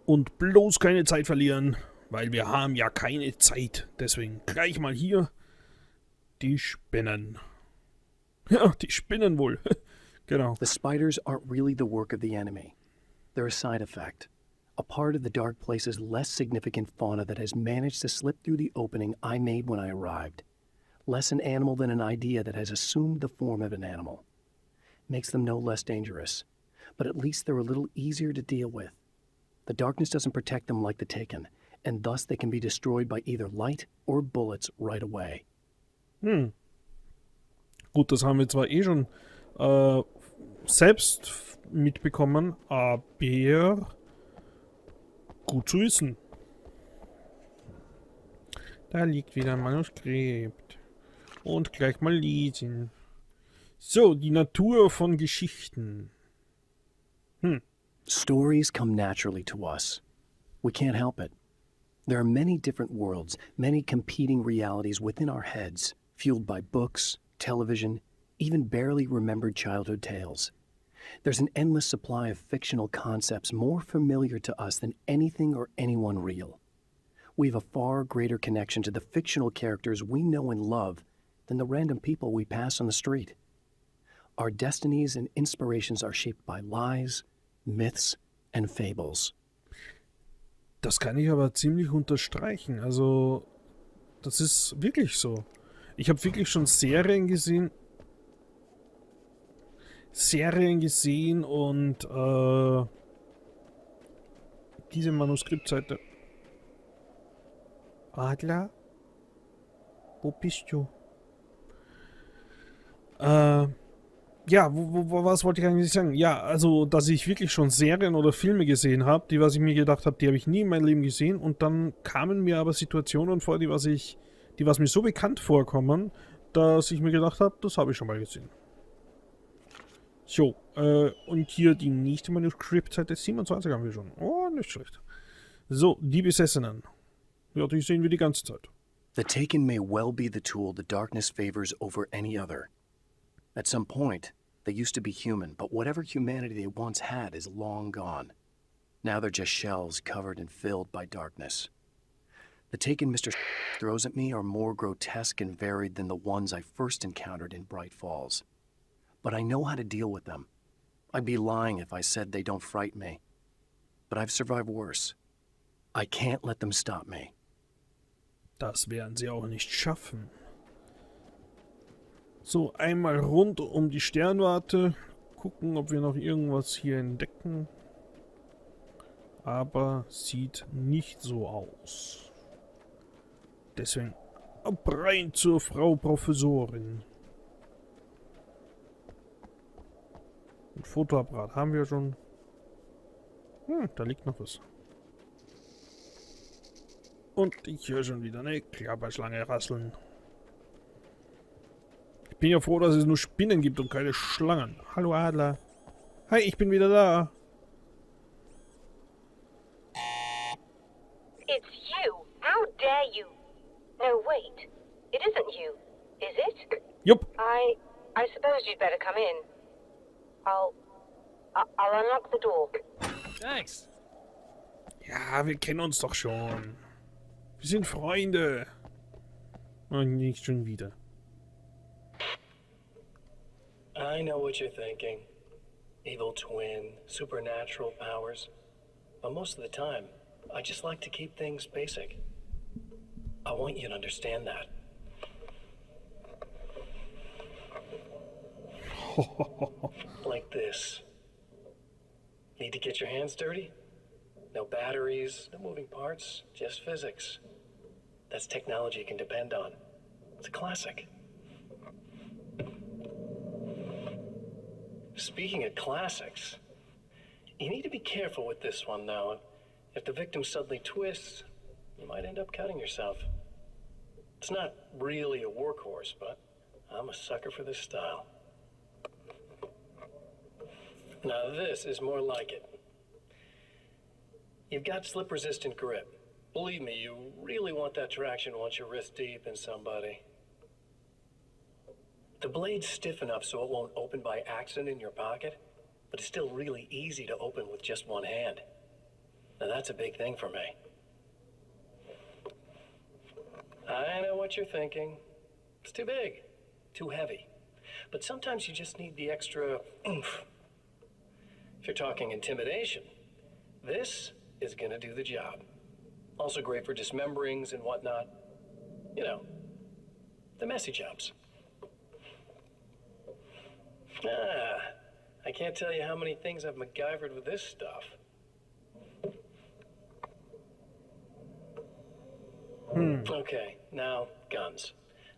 Und bloß keine Zeit verlieren, weil wir haben ja keine Zeit. Deswegen gleich mal hier die Spinnen. Ja, die Spinnen wohl. Genau. The spiders aren't really the work of the enemy. They're a side effect. A part of the dark place's less significant fauna that has managed to slip through the opening I made when I arrived. Less an animal than an idea that has assumed the form of an animal. Makes them no less dangerous, but at least they're a little easier to deal with. The darkness doesn't protect them like the Taken, and thus they can be destroyed by either light or bullets right away. Gut, das haben wir zwar eh schon selbst mitbekommen, aber gut zu wissen. Da liegt wieder ein Manuskript. Und gleich mal lesen. So, die Natur von Geschichten. Stories come naturally to us. We can't help it. There are many different worlds, many competing realities within our heads, fueled by books, television, even barely remembered childhood tales. There's an endless supply of fictional concepts more familiar to us than anything or anyone real. We have a far greater connection to the fictional characters we know and love than the random people we pass on the street. Our destinies and inspirations are shaped by lies, myths, and fables. Das kann ich aber ziemlich unterstreichen. Also, das ist wirklich so. Ich habe wirklich schon Serien gesehen und diese Manuskriptseite. Adler? Wo bist du? Ja, was wollte ich eigentlich sagen? Ja, also, dass ich wirklich schon Serien oder Filme gesehen habe, die, was ich mir gedacht habe, die habe ich nie in meinem Leben gesehen. Und dann kamen mir aber Situationen vor, die was mir so bekannt vorkommen, dass ich mir gedacht habe, das habe ich schon mal gesehen. So, und hier die nächste Manuskriptseite 27 haben wir schon. Oh, nicht schlecht. So, die Besessenen. Ja, die sehen wir die ganze Zeit. The Taken may well be the tool the darkness favors over any other. At some point, they used to be human, but whatever humanity they once had is long gone. Now they're just shells covered and filled by darkness. The Taken Mr. throws at me are more grotesque and varied than the ones I first encountered in Bright Falls. But I know how to deal with them. I'd be lying if I said they don't frighten me. But I've survived worse. I can't let them stop me. Das werden sie auch nicht schaffen. So, einmal rund um die Sternwarte. Gucken, ob wir noch irgendwas hier entdecken. Aber sieht nicht so aus. Deswegen ab rein zur Frau Professorin. Ein Fotoapparat haben wir schon. Da liegt noch was. Und ich höre schon wieder eine Klapperschlange rasseln. Ich bin ja froh, dass es nur Spinnen gibt und keine Schlangen. Hallo Adler. Hi, ich bin wieder da. It's you. How dare you? No, wait. It isn't you, is it? Jupp. I suppose you'd better come in. I'll unlock the door. Thanks. Ja, wir kennen uns doch schon. Wir sind Freunde. Und nicht schon wieder. I know what you're thinking. Evil twin, supernatural powers. But most of the time, I just like to keep things basic. I want you to understand that. Like this. Need to get your hands dirty? No batteries, no moving parts, just physics. That's technology you can depend on. It's a classic. Speaking of classics, you need to be careful with this one, though. If the victim suddenly twists, you might end up cutting yourself. It's not really a workhorse, but I'm a sucker for this style. Now this is more like it. You've got slip-resistant grip. Believe me, you really want that traction once you're wrist deep in somebody. The blade's stiff enough so it won't open by accident in your pocket, but it's still really easy to open with just one hand. Now that's a big thing for me. I know what you're thinking. It's too big, too heavy. But sometimes you just need the extra oomph. If you're talking intimidation, this is gonna do the job. Also great for dismemberings and whatnot. You know, the messy jobs. I can't tell you how many things I've MacGyvered with this stuff. Okay, now guns.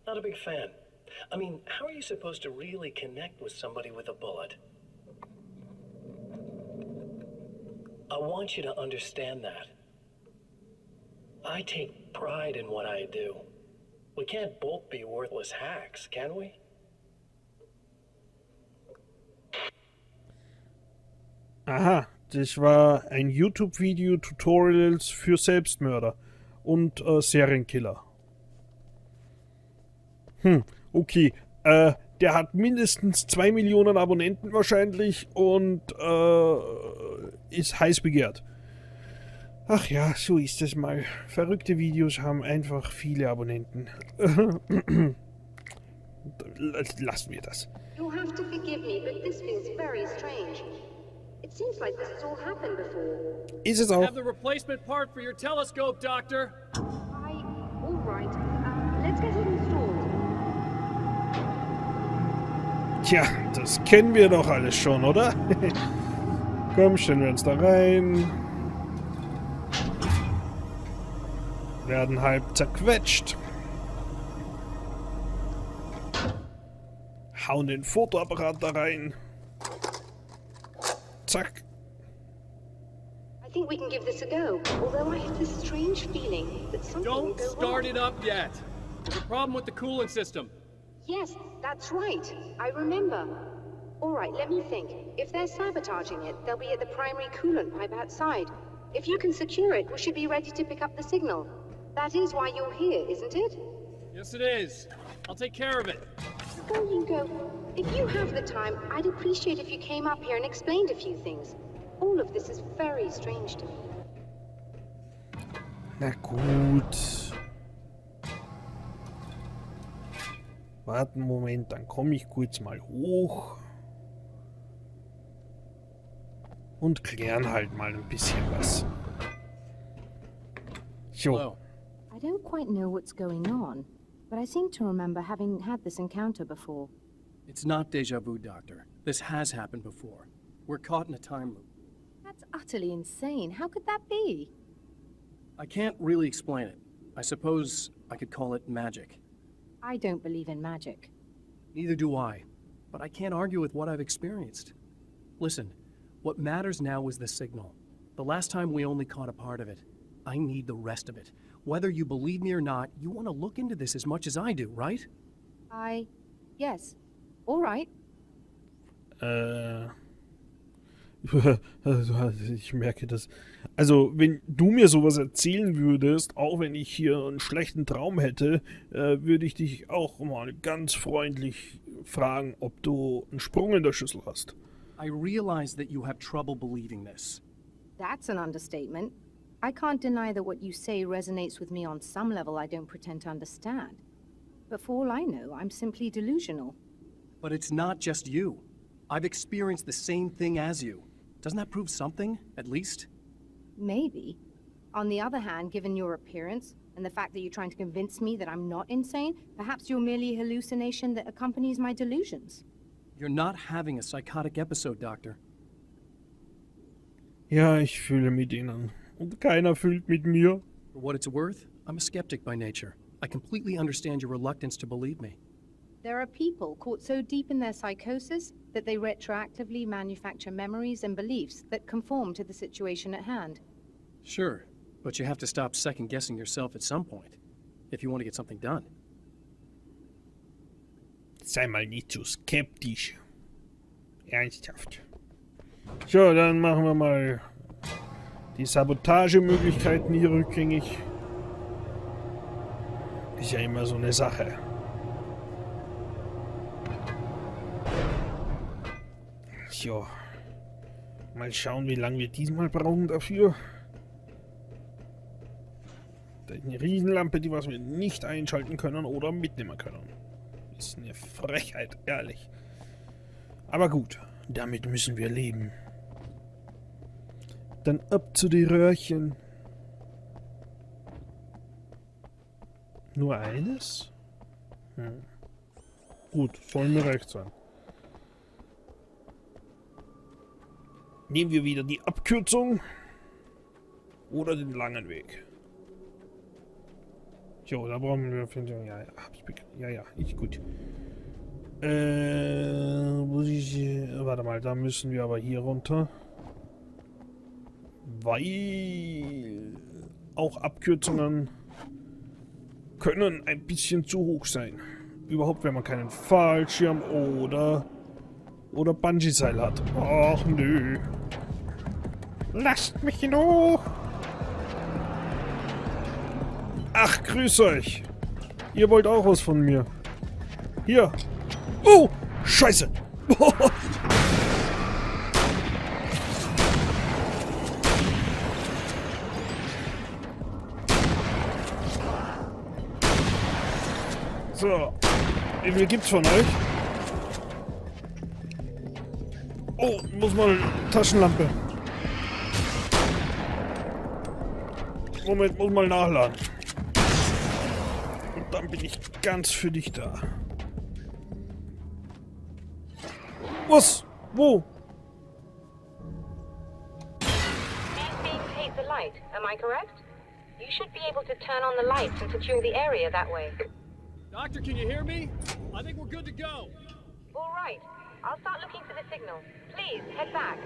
Not a big fan. I mean, how are you supposed to really connect with somebody with a bullet? I want you to understand that. I take pride in what I do. We can't both be worthless hacks, can we? Aha, das war ein YouTube-Video, Tutorials für Selbstmörder und Serienkiller. Okay. Der hat mindestens 2 Millionen Abonnenten wahrscheinlich und ist heiß begehrt. Ach ja, so ist es mal. Verrückte Videos haben einfach viele Abonnenten. Lassen wir das. You'll have to forgive me, but this feels very strange. It seems like this has all happened before. Ist es auch. Have the replacement part for your telescope, Doctor. All right. Let's get it installed. Tja, das kennen wir doch alles schon, oder? Komm, stellen wir uns da rein. Werden halb zerquetscht. Hauen den Fotoapparat da rein. Zack. I think we can give this a go, although I have this strange feeling that something will Don't go start wrong. it up yet. There's a problem with the cooling system. Yes, that's right. I remember. All right, let me think. If they're sabotaging it, they'll be at the primary coolant pipe outside. If you can secure it, we should be ready to pick up the signal. That is why you're here, isn't it? Yes, it is. I'll take care of it. Before you go, if you have the time, I'd appreciate if you came up here and explained a few things. All of this is very strange to me. Na gut. Warten, Moment, dann komme ich kurz mal hoch. Und klären halt mal ein bisschen was. So. Hello. I don't quite know what's going on, but I seem to remember having had this encounter before. It's not déjà vu, Doctor. This has happened before. We're caught in a time loop. That's utterly insane. How could that be? I can't really explain it. I suppose I could call it magic. I don't believe in magic. Neither do I. But I can't argue with what I've experienced. Listen, what matters now is the signal. The last time we only caught a part of it. I need the rest of it. Whether you believe me or not, you want to look into this as much as I do, right? Yes. All right. Ich merke das. Also, wenn du mir sowas erzählen würdest, auch wenn ich hier einen schlechten Traum hätte, würde ich dich auch mal ganz freundlich fragen, ob du einen Sprung in der Schüssel hast. I realize that you have trouble believing this. That's an understatement. I can't deny that what you say resonates with me on some level I don't pretend to understand. But for all I know, I'm simply delusional. But it's not just you. I've experienced the same thing as you. Doesn't that prove something, at least? Maybe. On the other hand, given your appearance, and the fact that you're trying to convince me that I'm not insane, perhaps you're merely a hallucination that accompanies my delusions. You're not having a psychotic episode, Doctor. Ja, ich fühle mit ihnen. Und keiner fühlt mit mir. For what it's worth, I'm a skeptic by nature. I completely understand your reluctance to believe me. There are people caught so deep in their psychosis that they retroactively manufacture memories and beliefs that conform to the situation at hand. Sure, but you have to stop second-guessing yourself at some point, if you want to get something done. Sei mal nicht so skeptisch. Ernsthaft. So, dann machen wir mal die Sabotagemöglichkeiten hier rückgängig. Ist ja immer so eine Sache. So. Mal schauen, wie lange wir diesmal brauchen dafür. Da ist eine Riesenlampe, die was wir nicht einschalten können oder mitnehmen können. Das ist eine Frechheit, ehrlich. Aber gut, damit müssen wir leben. Dann ab zu den Röhrchen. Nur eines? Hm. Gut, soll mir recht sein. Nehmen wir wieder die Abkürzung oder den langen Weg. Jo, da brauchen wir... Ja, ist gut. Warte mal, da müssen wir aber hier runter. Weil auch Abkürzungen können ein bisschen zu hoch sein. Überhaupt, wenn man keinen Fallschirm oder Bungee-Seil hat. Ach nö. Lasst mich in Ruhe. Ach, grüß euch. Ihr wollt auch was von mir. Hier. Oh, Scheiße. So. Wie viel gibt's von euch? Oh, muss mal Taschenlampe. Moment, muss mal nachladen. Und dann bin ich ganz für dich da. Was? Wo? These beams hate the light, am I correct? You should be able to turn on the lights and secure the area that way. Doctor, can you hear me? I think we're good to go. All right. I'll start looking for the signal. Please, head back.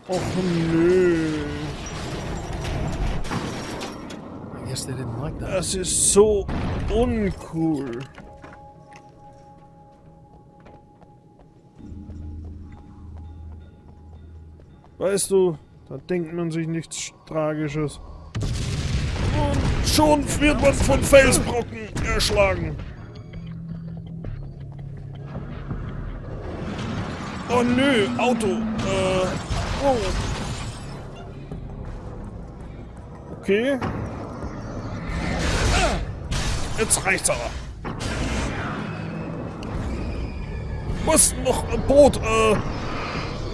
Och nö. I guess they didn't like that. Das ist so uncool. Weißt du, da denkt man sich nichts Tragisches. Und schon wird man von Felsbrocken erschlagen. Oh nö, Auto. Oh. Okay. Jetzt reicht's aber. Was? Noch ein Boot?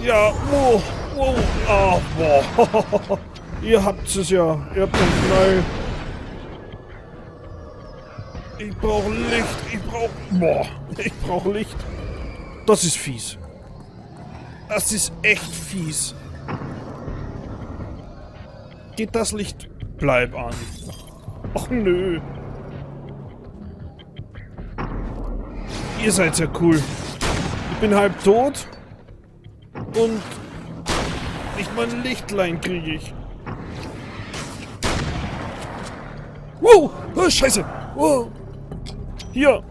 Ja, oh. Oh, ah, boah. Ihr habt es ja. Ihr habt den Knall. Ich brauche Licht. Ich brauche Licht. Das ist fies. Das ist echt fies. Geht das Licht? Bleib an. Ach nö. Ihr seid ja cool. Ich bin halb tot. Und nicht mal ein Lichtlein kriege ich. Wow! Oh, Scheiße! Wow! Hier!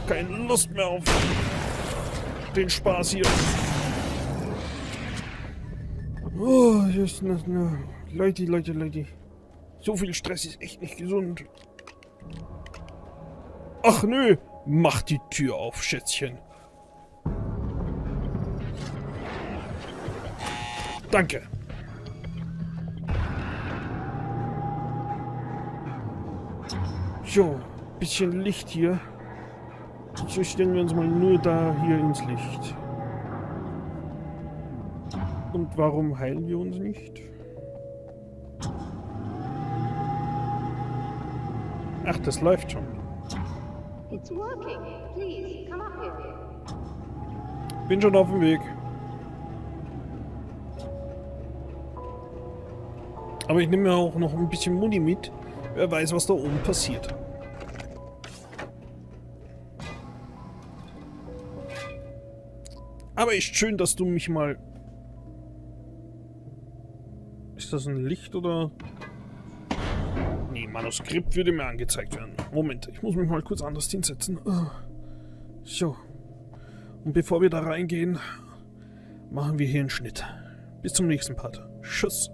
Keine Lust mehr auf den Spaß hier. Oh, just not, no. Leute. So viel Stress ist echt nicht gesund. Ach nö! Mach die Tür auf, Schätzchen. Danke. So, bisschen Licht hier. So stellen wir uns mal nur da hier ins Licht. Und warum heilen wir uns nicht? Ach, das läuft schon. It's working. Please, come up here. Bin schon auf dem Weg. Aber ich nehme mir auch noch ein bisschen Muni mit. Wer weiß, was da oben passiert. Aber ist schön, dass du mich mal... Ist das ein Licht oder... Nee, Manuskript würde mir angezeigt werden. Moment, ich muss mich mal kurz anders hinsetzen. So. Und bevor wir da reingehen, machen wir hier einen Schnitt. Bis zum nächsten Part. Tschüss.